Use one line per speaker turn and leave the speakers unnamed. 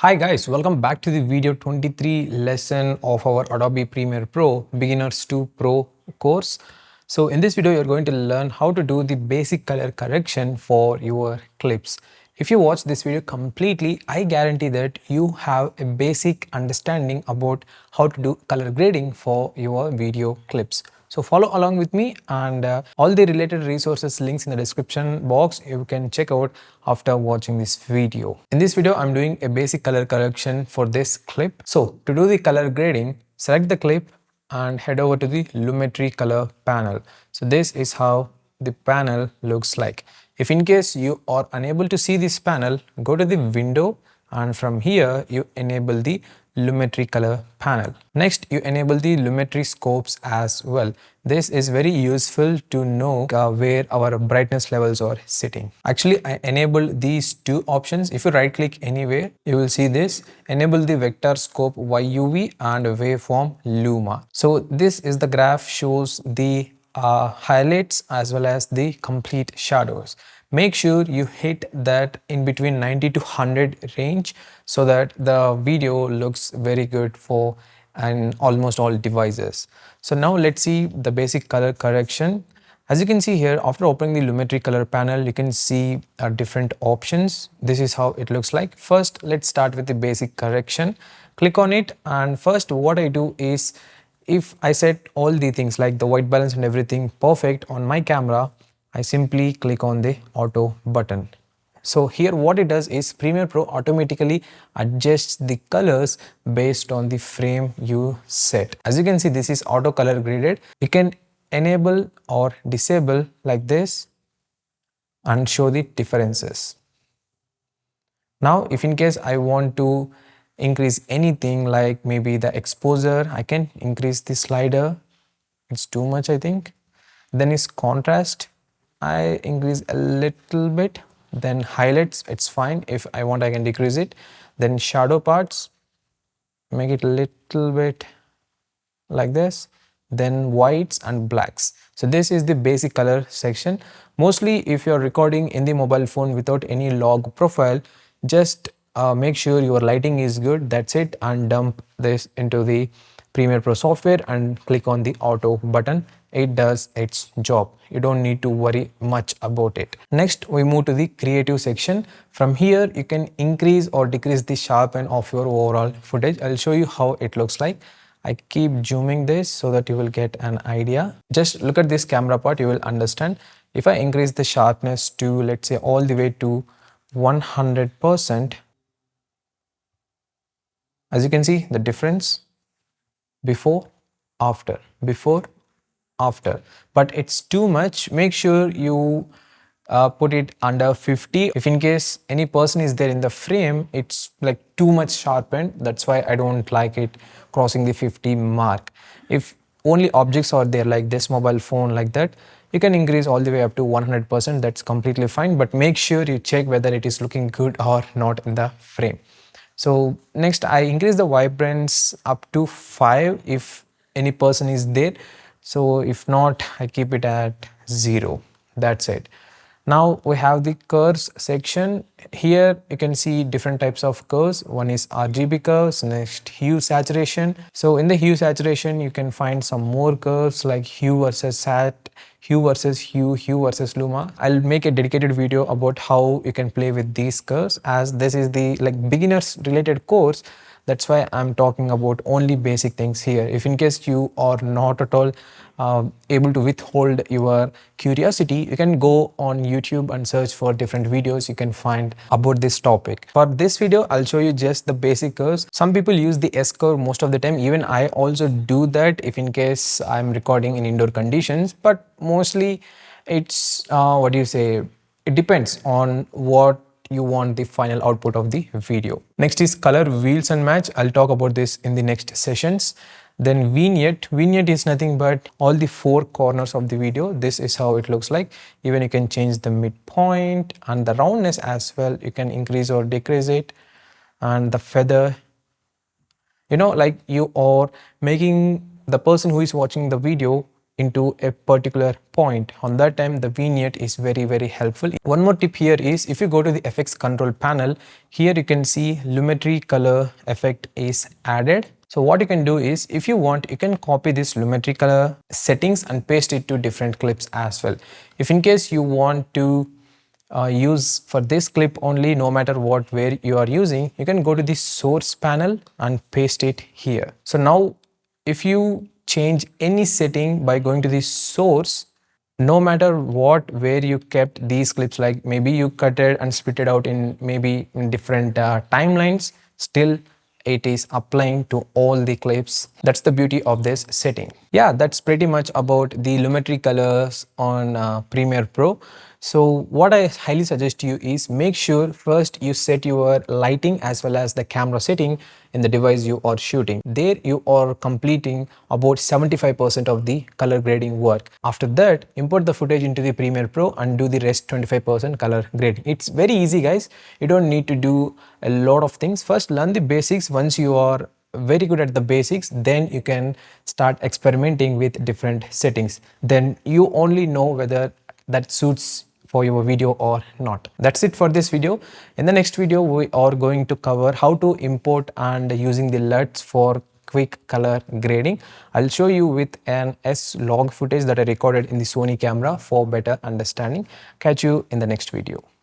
Hi guys, welcome back to the video 23 lesson of our Adobe Premiere Pro Beginners to Pro course. So in this video, you're going to learn how to do the basic color correction for your clips. If you watch this video completely, I guarantee that you have a basic understanding about how to do color grading for your video clips. So follow along with me, and all the related resources links in the description box you can check out after watching this video. In this video, I'm doing a basic color correction for this clip. So to do the color grading, select the clip and head over to the Lumetri Color panel. So this is how the panel looks like. If in case you are unable to see this panel, go to the window and from here you enable the Lumetri Color panel. Next, you enable the Lumetri scopes as well. This is very useful to know where our brightness levels are sitting. Actually, I enabled these two options. If you right click anywhere, you will see this. Enable the vector scope YUV and waveform Luma. So this is the graph shows the highlights as well as the complete shadows. Make sure you hit that in between 90 to 100 range so that the video looks very good for almost all devices. So now let's see the basic color correction. As you can see here, after opening the Lumetri Color panel, you can see different options. This is how it looks like. First, let's start with the basic correction. Click on it, and first what I do is, if I set all the things like the white balance and everything perfect on my camera, I simply click on the auto button. So here what it does is Premiere Pro automatically adjusts the colors based on the frame you set. As you can see, this is auto color graded. You can enable or disable like this and show the differences. Now if in case I want to increase anything like maybe the exposure, I can increase the slider. It's too much, I think. Then is contrast, I increase a little bit. Then highlights, it's fine. If I want, I can decrease it. Then shadow parts, make it a little bit like this. Then whites and blacks. So this is the basic color section. Mostly if you're recording in the mobile phone without any log profile, just make sure your lighting is good. That's it, and dump this into the Premiere Pro software and click on the auto button. It does its job. You don't need to worry much about it. Next, we move to the creative section. From here, you can increase or decrease the sharpen of your overall footage. I'll show you how it looks like. I keep zooming this so that you will get an idea. Just look at this camera part, you will understand. If I increase the sharpness to, let's say, all the way to 100%, as you can see the difference before, after, before, after, but it's too much. Make sure you put it under 50. If in case any person is there in the frame, it's like too much sharpened. That's why I don't like it crossing the 50 mark. If only objects are there like this mobile phone like that, you can increase all the way up to 100%. That's completely fine, but make sure you check whether it is looking good or not in the frame. So next, I increase the vibrance up to 5 if any person is there. So if not, I keep it at 0. That's it. Now we have the curves section. Here you can see different types of curves. One is RGB curves, next hue saturation. So in the hue saturation, you can find some more curves like hue versus sat, hue versus hue, hue versus luma. I'll make a dedicated video about how you can play with these curves, as this is the beginners related course. That's why I'm talking about only basic things here. If in case you are not at all able to withhold your curiosity, you can go on YouTube and search for different videos you can find about this topic. For this video, I'll show you just the basic curves. Some people use the S curve most of the time. Even I also do that if in case I'm recording in indoor conditions, but mostly it's it depends on what you want the final output of the video. Next is color wheels and match. I'll talk about this in the next sessions. Then vignette. Vignette is nothing but all the 4 corners of the video. This is how it looks like. Even you can change the midpoint and the roundness as well. You can increase or decrease it. And the feather, like you are making the person who is watching the video into a particular point. On that time, the vignette is very helpful. One more tip here is, if you go to the effects control panel, here you can see Lumetri Color effect is added. So what you can do is, if you want, you can copy this Lumetri Color settings and paste it to different clips as well. If in case you want to use for this clip only, no matter what where you are using, you can go to the source panel and paste it here. So now if you change any setting by going to the source, no matter what where you kept these clips, like maybe you cut it and split it out in maybe in different timelines, still it is applying to all the clips. That's the beauty of this setting. Yeah, that's pretty much about the Lumetri colors on Premiere Pro. So what I highly suggest you is, make sure first you set your lighting as well as the camera setting in the device you are shooting. There you are completing about 75% of the color grading work. After that, import the footage into the Premiere Pro and do the rest 25% color grading. It's very easy, guys. You don't need to do a lot of things. First learn the basics. Once you are very good at the basics, then you can start experimenting with different settings. Then you only know whether that suits for your video or not. That's it for this video. In the next video, we are going to cover how to import and using the LUTs for quick color grading. I'll show you with an S log footage that I recorded in the Sony camera for better understanding. Catch you in the next video.